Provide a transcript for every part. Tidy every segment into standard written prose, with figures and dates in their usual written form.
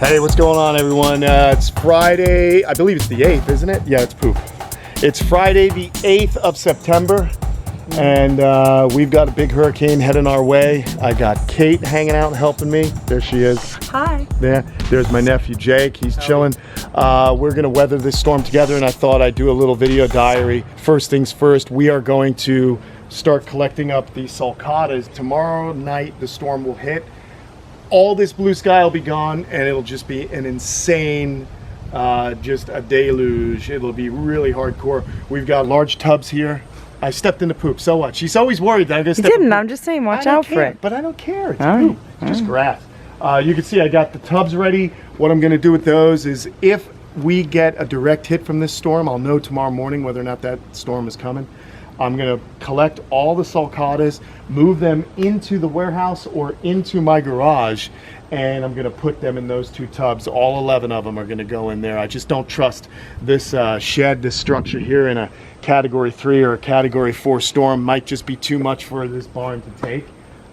Hey, what's going on, everyone? It's Friday, I believe it's the 8th, isn't it? Yeah, it's poop. It's Friday the 8th of September, and we've got a big hurricane heading our way. I got Kate hanging out and helping me. There she is. Hi. There's my nephew Jake, he's chilling. We're gonna weather this storm together, and I thought I'd do a little video diary. First things first, we are going to start collecting up the sulcatas. Tomorrow night, the storm will hit. All this blue sky will be gone, and it'll just be an insane, just a deluge. It'll be really hardcore. We've got large tubs here. I stepped in the poop, so what? She's always worried that I'm gonna step in didn't, poop. I'm just saying, watch out for it. But I don't care, it's poop. It's just grass. You can see I got the tubs ready. What I'm gonna do with those is if we get a direct hit from this storm, I'll know tomorrow morning whether or not that storm is coming. I'm gonna collect all the sulcatas, move them into the warehouse or into my garage, and I'm gonna put them in those 2 tubs. All 11 of them are gonna go in there. I just don't trust this shed, this structure here in a category 3 or a category 4 storm. Might just be too much for this barn to take.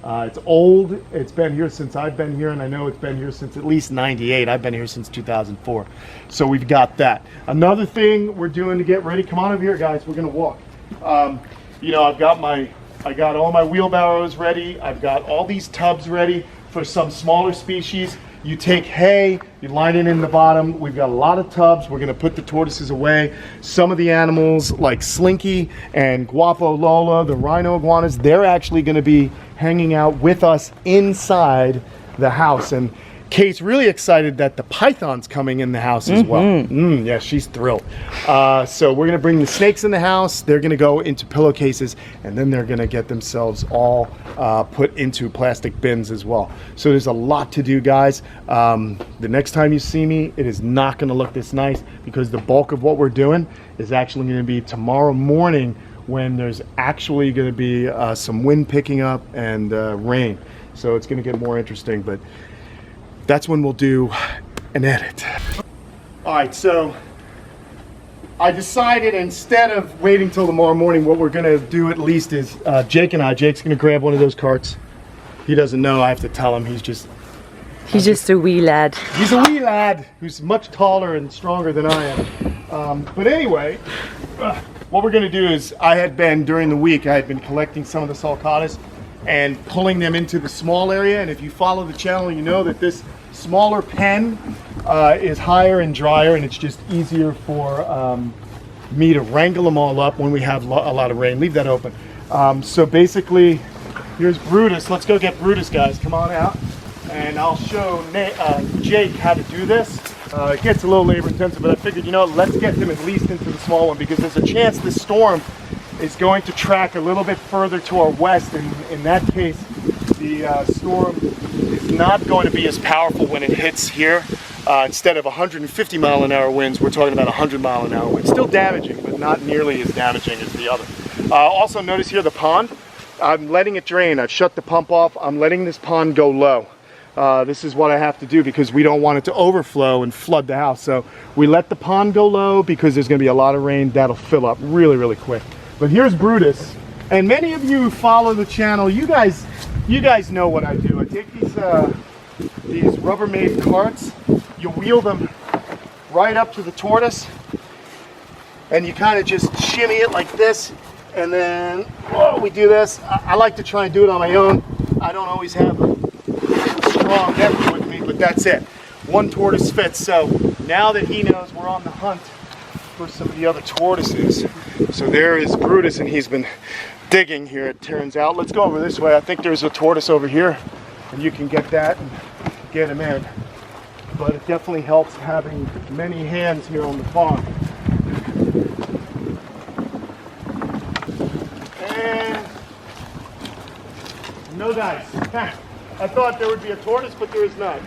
It's old, it's been here since I've been here, and I know it's been here since at least 98. I've been here since 2004. So we've got that. Another thing we're doing to get ready, come on over here guys, we're gonna walk. You know, I got all my wheelbarrows ready. I've got all these tubs ready for some smaller species. You take hay, you line it in the bottom. We've got a lot of tubs. We're gonna put the tortoises away. Some of the animals like Slinky and Guapo Lola, the rhino iguanas, they're actually gonna be hanging out with us inside the house. And Kate's really excited that the python's coming in the house as well. Yeah, she's thrilled. So we're gonna bring the snakes in the house. They're gonna go into pillowcases, and then they're gonna get themselves all put into plastic bins as well. So there's a lot to do, guys. The next time you see me, it is not gonna look this nice because the bulk of what we're doing is actually gonna be tomorrow morning when there's actually gonna be some wind picking up and rain. So it's gonna get more interesting, but that's when we'll do an edit. All right, so I decided instead of waiting till tomorrow morning, what we're gonna do at least is Jake's gonna grab one of those carts. He doesn't know, I have to tell him, he's just a wee lad. He's a wee lad who's much taller and stronger than I am. But anyway, what we're gonna do is during the week, I had been collecting some of the sulcatas and pulling them into the small area. And if you follow the channel, you know that this smaller pen is higher and drier, and it's just easier for me to wrangle them all up when we have a lot of rain. Leave that open. So basically, here's Brutus. Let's go get Brutus, guys. Come on out. And I'll show Jake how to do this. It gets a little labor intensive, but I figured, you know, let's get them at least into the small one because there's a chance this storm is going to track a little bit further to our west, and in that case the storm is not going to be as powerful when it hits here. Instead of 150 mile an hour winds, we're talking about 100 mile an hour winds. Still damaging, but not nearly as damaging as the other. Also notice here the pond, I'm letting it drain. I've shut the pump off. I'm letting this pond go low. This is what I have to do because we don't want it to overflow and flood the house. So we let the pond go low because there's going to be a lot of rain. That'll fill up really, really quick. But here's Brutus, and many of you who follow the channel, you guys know what I do. I take these Rubbermaid carts, you wheel them right up to the tortoise, and you kind of just shimmy it like this, and then we do this. I like to try and do it on my own. I don't always have a strong nephew with me, but that's it. One tortoise fits. So now that he knows we're on the hunt for some of the other tortoises. So there is Brutus, and he's been digging here, it turns out. Let's go over this way. I think there's a tortoise over here, and you can get that and get him in. But it definitely helps having many hands here on the farm. And no dice. I thought there would be a tortoise, but there is not.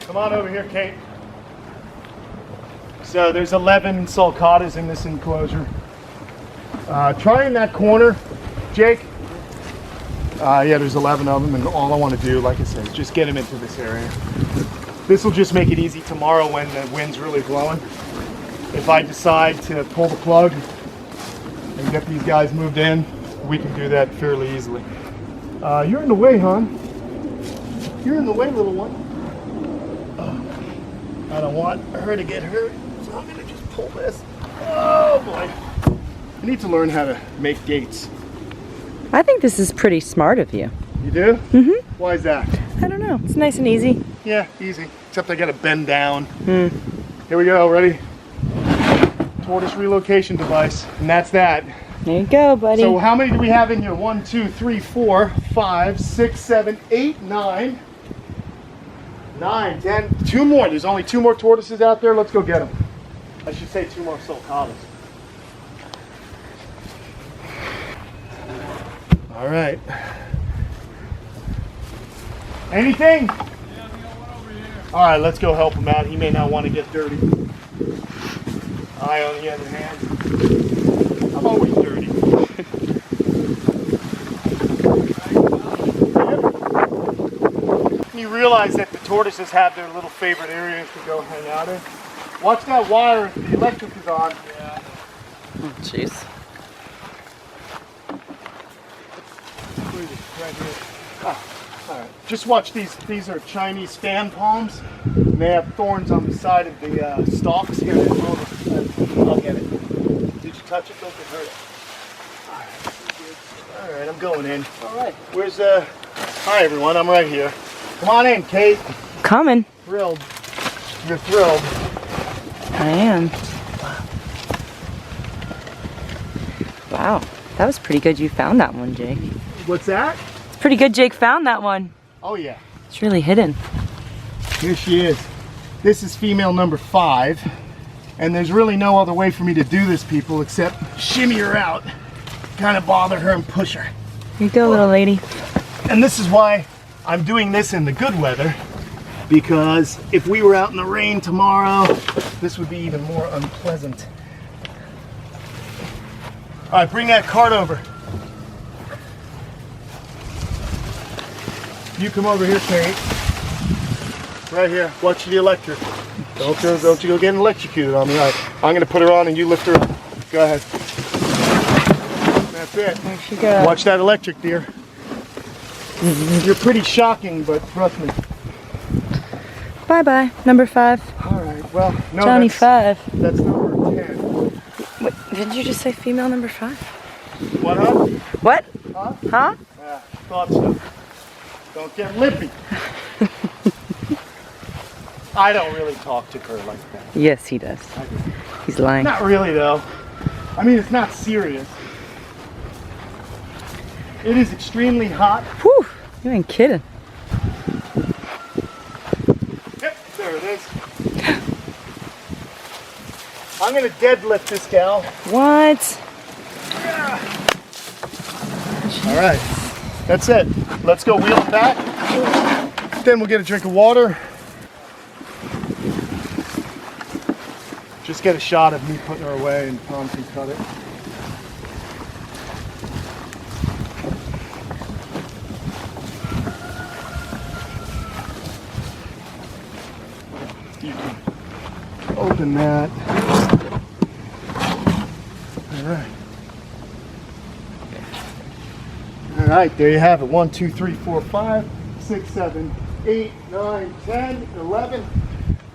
Come on over here, Kate. So there's 11 sulcatas in this enclosure. Try in that corner, Jake. Yeah, there's 11 of them, and all I want to do, like I said, is just get them into this area. This will just make it easy tomorrow when the wind's really blowing. If I decide to pull the plug and get these guys moved in, we can do that fairly easily. You're in the way, hon. You're in the way, little one. I don't want her to get hurt, so I'm gonna just pull this. Oh boy. I need to learn how to make gates. I think this is pretty smart of you. You do? Mm-hmm. Why is that? I don't know. It's nice and easy. Yeah, easy. Except I gotta bend down. Mm. Here we go, ready? Tortoise relocation device, and that's that. There you go, buddy. So how many do we have in here? 1, 2, 3, 4, 5, 6, 7, 8, 9. 9, 10. 2 more. There's only 2 more tortoises out there. Let's go get them. I should say 2 more sulcatas. All right. Anything? Yeah, we got one over here. All right, let's go help him out. He may not want to get dirty. I, on the other hand, I'm always dirty. You realize that the tortoises have their little favorite areas to go hang out in. Watch that wire if the electric is on. Yeah. Oh, jeez. Right here. Ah, all right. Just watch these. These are Chinese fan palms. And they have thorns on the side of the stalks here. I'll get it. Did you touch it? Don't get hurt. All right, I'm going in. All right. Where's Hi everyone. I'm right here. Come on in, Kate. Coming. Thrilled. You're thrilled. I am. Wow. That was pretty good you found that one, Jake. What's that? It's pretty good Jake found that one. Oh yeah. It's really hidden. Here she is. This is female number 5. And there's really no other way for me to do this, people, except shimmy her out. Kind of bother her and push her. Here you go, little lady. And this is why I'm doing this in the good weather. Because if we were out in the rain tomorrow, this would be even more unpleasant. All right, bring that cart over. You come over here, Kate. Right here. Watch the electric. Don't you go getting electrocuted on me. All right, I'm gonna put her on and you lift her up. Go ahead. That's it. There she goes. Watch that electric, dear. You're pretty shocking, but trust me. Bye-bye, number 5. All right, well, no, Johnny 5. That's number 10. Wait, didn't you just say female number 5? What, huh? What? Huh? Huh? Yeah, thought so. Don't get lippy. I don't really talk to her like that. Yes, he does. He's lying. Not really, though. I mean, it's not serious. It is extremely hot. Whew, you ain't kidding. Yep, there it is. I'm gonna deadlift this gal. What? All right, that's it. Let's go wheel it back. Then we'll get a drink of water. Just get a shot of me putting her away and Tom can cut it. You can open that. All right. All right, there you have it. 1, 2, 3, 4, 5, 6, 7, 8, 9, 10, 11.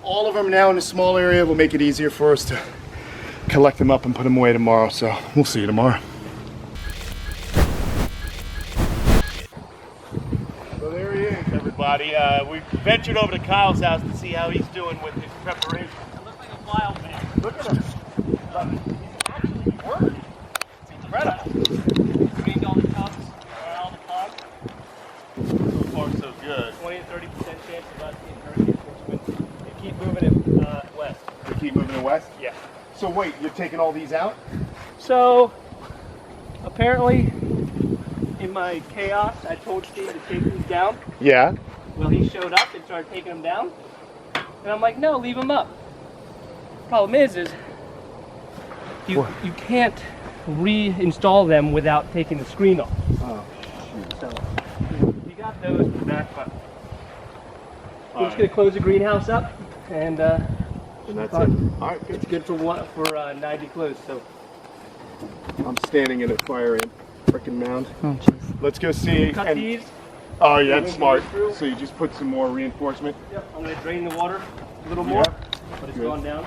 All of them now in a small area will make it easier for us to collect them up and put them away tomorrow. So we'll see you tomorrow. So there he is, everybody. We ventured over to Kyle's house to see how he's doing with his preparation. It looks like a wild man. Look at him. He's actually working. It's incredible. Screened all the cubs, all the pods. So far, so good. 20 to 30% chance of us being hurricane force winds. They keep moving it west. They keep moving it west? Yeah. So wait, you're taking all these out? So, apparently, in my chaos, I told Steve to take these down. Yeah. Well, he showed up and started taking them down. And I'm like, no, leave them up. Problem is you can't reinstall them without taking the screen off. Oh, shoot. So, you got those in the back, but we're just going to close the greenhouse up and that's it. All right, good. it's good for 90 close. So I'm standing in a fire ant frickin' mound. Oh, jeez. Let's go see. cut And these. Oh yeah, that's smart. So you just put some more reinforcement. Yep, I'm gonna drain the water a little more, but it's gone down.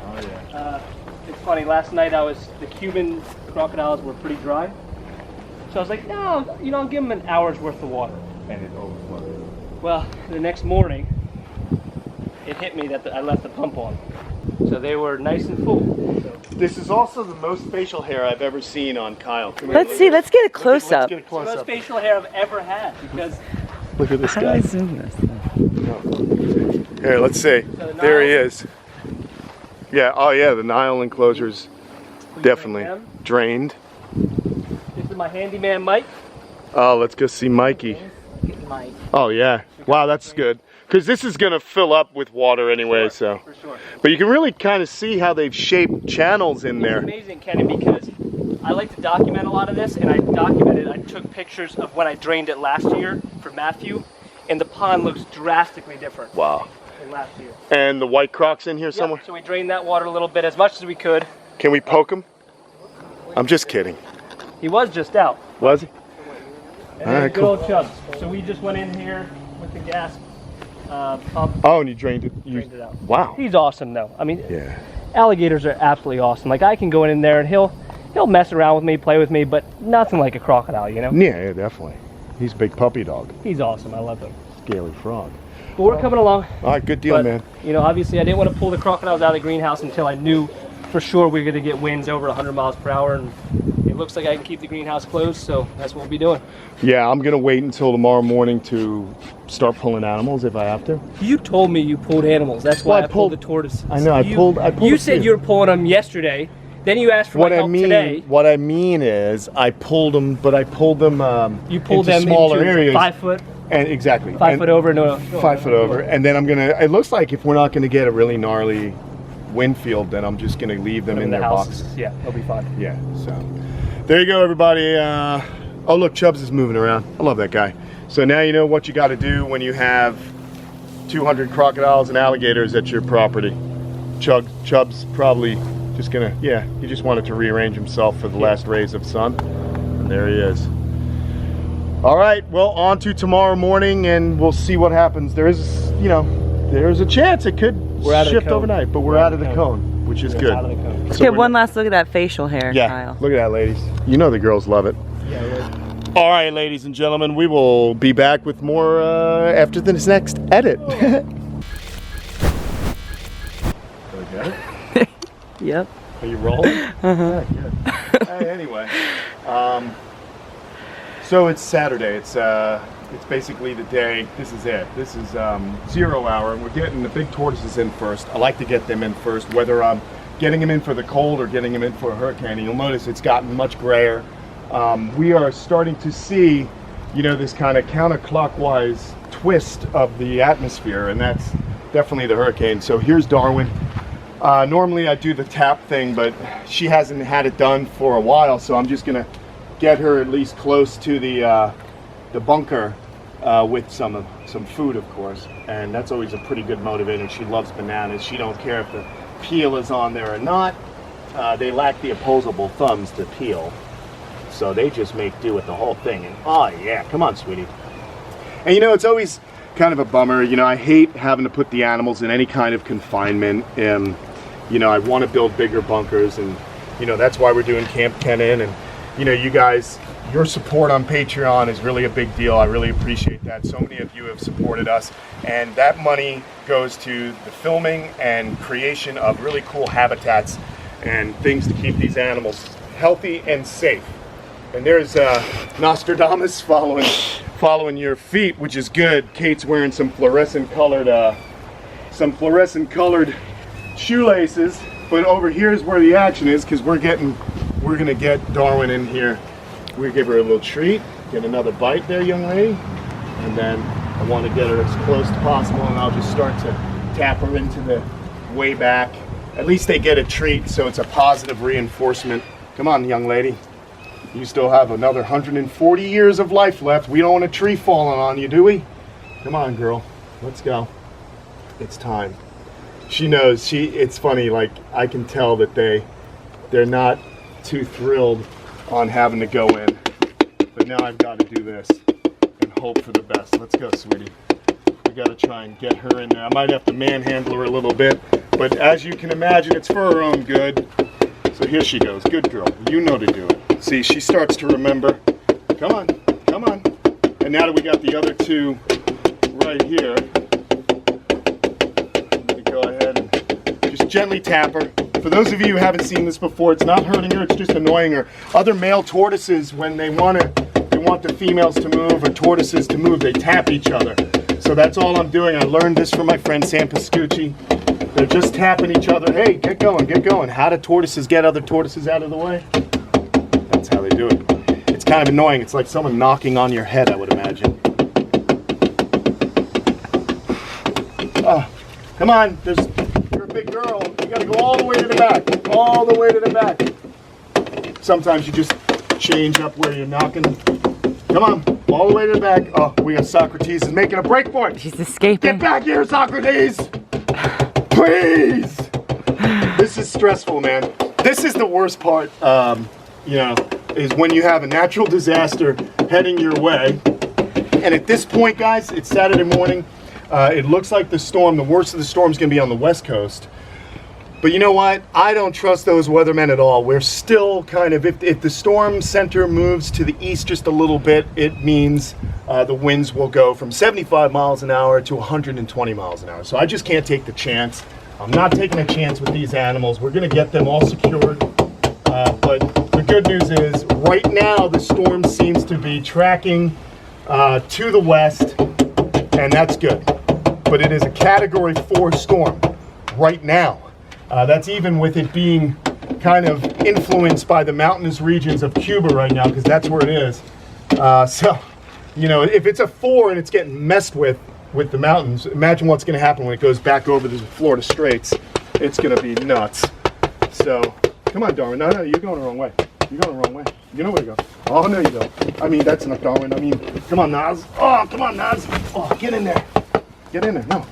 Oh yeah. It's funny, last night the Cuban crocodiles were pretty dry. So I was like, no, you know, I'll give them an hour's worth of water. And it overflowed. Well, the next morning, it hit me that I left the pump on. So they were nice and full. So. This is also the most facial hair I've ever seen on Kyle. Let's see. Let's get a close up. Let's get a It's close the most up. facial hair I've ever had because Look at this How do guy. I zoom this? Here, let's see. the There he Nile- is. Yeah. Oh yeah, the Nile enclosure's definitely them. drained. This is my handyman Mike. Oh, let's go see Mikey. Mike. Oh yeah. Wow, that's good. Because this is gonna fill up with water anyway, so. For sure. But you can really kind of see how they've shaped channels in there. It's amazing, Kenan, because I like to document a lot of this, and I took pictures of when I drained it last year for Matthew, and the pond looks drastically different Wow. than last year. And the white croc's in here Yep, somewhere? so we drained that water a little bit, as much as we could. Can we poke him? I'm just kidding. He was just out. Was he? And All then right, good cool. old Chubbs. So we just went in here with the gas pump, Oh, and you drained it? drained it out. Wow. He's awesome though. I mean, Yeah. alligators are absolutely awesome. Like I can go in there and he'll mess around with me, play with me, but nothing like a crocodile, you know? Yeah, definitely. He's a big puppy dog. He's awesome. I love him. Scaly frog. But we're coming along. All right, good deal, But, man. you know, obviously I didn't want to pull the crocodiles out of the greenhouse until I knew for sure we were going to get winds over 100 miles per hour, and it looks like I can keep the greenhouse closed, so that's what we'll be doing. Yeah, I'm gonna wait until tomorrow morning to start pulling animals if I have to. You told me you pulled animals. That's why Well, I I pulled the pulled- tortoises. I know, I pulled You a said few. you were pulling them yesterday. Then you asked for What my I help mean, today. what I mean is, I pulled them, but I pulled them. You pulled into them smaller into areas. 5 foot, And exactly. 5 and foot over. No, 5 foot over, and then I'm gonna. It looks like if we're not gonna get a really gnarly wind field, then I'm just gonna leave them in the their house. boxes. Yeah, they'll be fine. Yeah. So there you go, everybody. Oh look, Chubbs is moving around. I love that guy. So now you know what you got to do when you have 200 crocodiles and alligators at your property. Chubbs probably just gonna. Yeah, he just wanted to rearrange himself for the last rays of sun, and there he is. All right, well, on to tomorrow morning, and we'll see what happens. There is, you know, there's a chance it could We're out of the shift cone. overnight, but we're out of the cone, which is good. Out of the cone. Let's So get we're one not- last look at that facial hair, Yeah, Kyle. look at that, ladies. You know the girls love it. Yeah, really. All right, ladies and gentlemen, we will be back with more after this next edit. Did I get it? Yep. Are you rolling? Yeah, good. Hey, anyway, so it's Saturday. It's basically the day. This is it. This is 0 hour, and we're getting the big tortoises in first. I like to get them in first, whether I'm getting them in for the cold or getting them in for a hurricane. And you'll notice it's gotten much grayer. We are starting to see, you know, this kind of counterclockwise twist of the atmosphere, and that's definitely the hurricane. So here's Darwin. Normally I do the tap thing, but she hasn't had it done for a while, so I'm just gonna get her at least close to the bunker with some food, of course, and that's always a pretty good motivator. She loves bananas. She don't care if the peel is on there or not. They lack the opposable thumbs to peel, so they just make do with the whole thing. And oh yeah, come on, sweetie. And you know, it's always kind of a bummer. You know, I hate having to put the animals in any kind of confinement. You know, I want to build bigger bunkers, and you know, that's why we're doing Kamp Kenan. And you know, you guys, your support on Patreon is really a big deal. I really appreciate that. So many of you have supported us, and that money goes to the filming and creation of really cool habitats and things to keep these animals healthy and safe. And there's Nostradamus following your feet, which is good. Kate's wearing some fluorescent colored shoelaces, but over here is where the action is, because we're gonna get Darwin in here. We give her a little treat, get another bite there, young lady, and then I want to get her as close as possible, and I'll just start to tap her into the way back. At least they get a treat, so it's a positive reinforcement. Come on, young lady. You still have another 140 years of life left. We don't want a tree falling on you, do we? Come on, girl. Let's go. It's time. She knows. It's funny, like, I can tell that they're not too thrilled on having to go in. But now I've got to do this and hope for the best. Let's go, sweetie. We gotta try and get her in there. I might have to manhandle her a little bit, but as you can imagine, it's for her own good. So here she goes. Good girl. You know to do it. See, she starts to remember. Come on, come on. And now that we got the other two right here, let me go ahead and just gently tap her. For those of you who haven't seen this before, it's not hurting her, it's just annoying her. Other male tortoises, when they want the females to move or tortoises to move, they tap each other. So that's all I'm doing. I learned this from my friend Sam Pascucci. They're just tapping each other. Hey, get going, get going. How do tortoises get other tortoises out of the way? That's how they do it. It's kind of annoying. It's like someone knocking on your head, I would imagine. Come on, you're a big girl. You gotta go all the way to the back. All the way to the back. Sometimes you just change up where you're knocking. Come on, all the way to the back. Oh, we got Socrates is making a break for it. She's escaping. Get back here, Socrates! Please! This is stressful, man. This is the worst part, you know, is when you have a natural disaster heading your way. And at this point, guys, it's Saturday morning. It looks like the worst of the storm is going to be on the West Coast. But you know what? I don't trust those weathermen at all. We're still kind of, if the storm center moves to the east just a little bit, it means the winds will go from 75 miles an hour to 120 miles an hour. So I just can't take the chance. I'm not taking a chance with these animals. We're going to get them all secured. But the good news is, right now, the storm seems to be tracking to the west, and that's good. But it is a Category 4 storm right now. That's even with it being kind of influenced by the mountainous regions of Cuba right now, because that's where it is. So, you know, if it's a 4 and it's getting messed with the mountains, imagine what's going to happen when it goes back over the Florida Straits. It's going to be nuts. So, come on, Darwin. No, you're going the wrong way. You're going the wrong way. You know where to go. Oh, no, you don't. I mean, that's not Darwin. I mean, come on, Naz. Oh, come on, Naz. Oh, get in there. Get in there. No.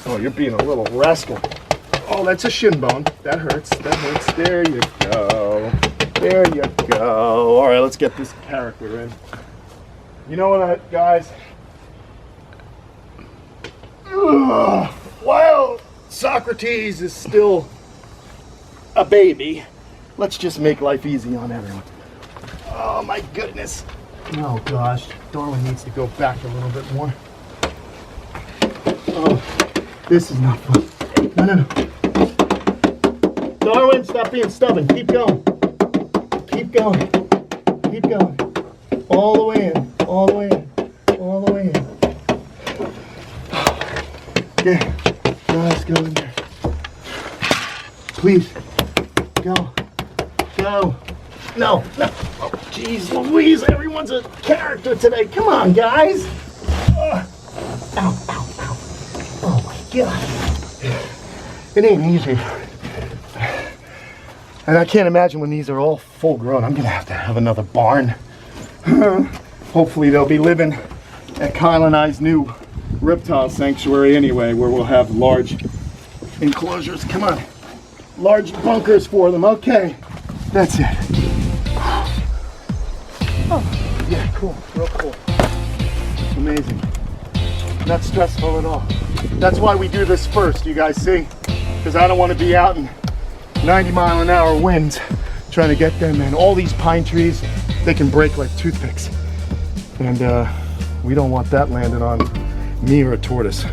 Oh, you're being a little rascal. Oh, that's a shin bone. That hurts. That hurts. There you go. There you go. All right, let's get this character in. You know what, guys? Ugh. While Socrates is still a baby, let's just make life easy on everyone. Oh, my goodness. Oh, gosh. Darwin needs to go back a little bit more. Oh, this is not fun. No, no, no. Darwin, stop being stubborn. Keep going. Keep going. Keep going. All the way in. All the way in. All the way in. Okay. Guys, go in there. Please. Go. Go. No. No. Oh, jeez Louise. Everyone's a character today. Come on, guys. Ow. Ow. Ow. Oh, my God. It ain't easy. And I can't imagine when these are all full grown. I'm going to have another barn. Hopefully they'll be living at Kyle and I's new reptile sanctuary anyway, where we'll have large enclosures. Come on. Large bunkers for them. Okay. That's it. Oh, yeah, cool. Real cool. Amazing. Not stressful at all. That's why we do this first, you guys see? Because I don't want to be out in 90-mile-an-hour winds trying to get them, and all these pine trees, they can break like toothpicks. And we don't want that landing on me or a tortoise.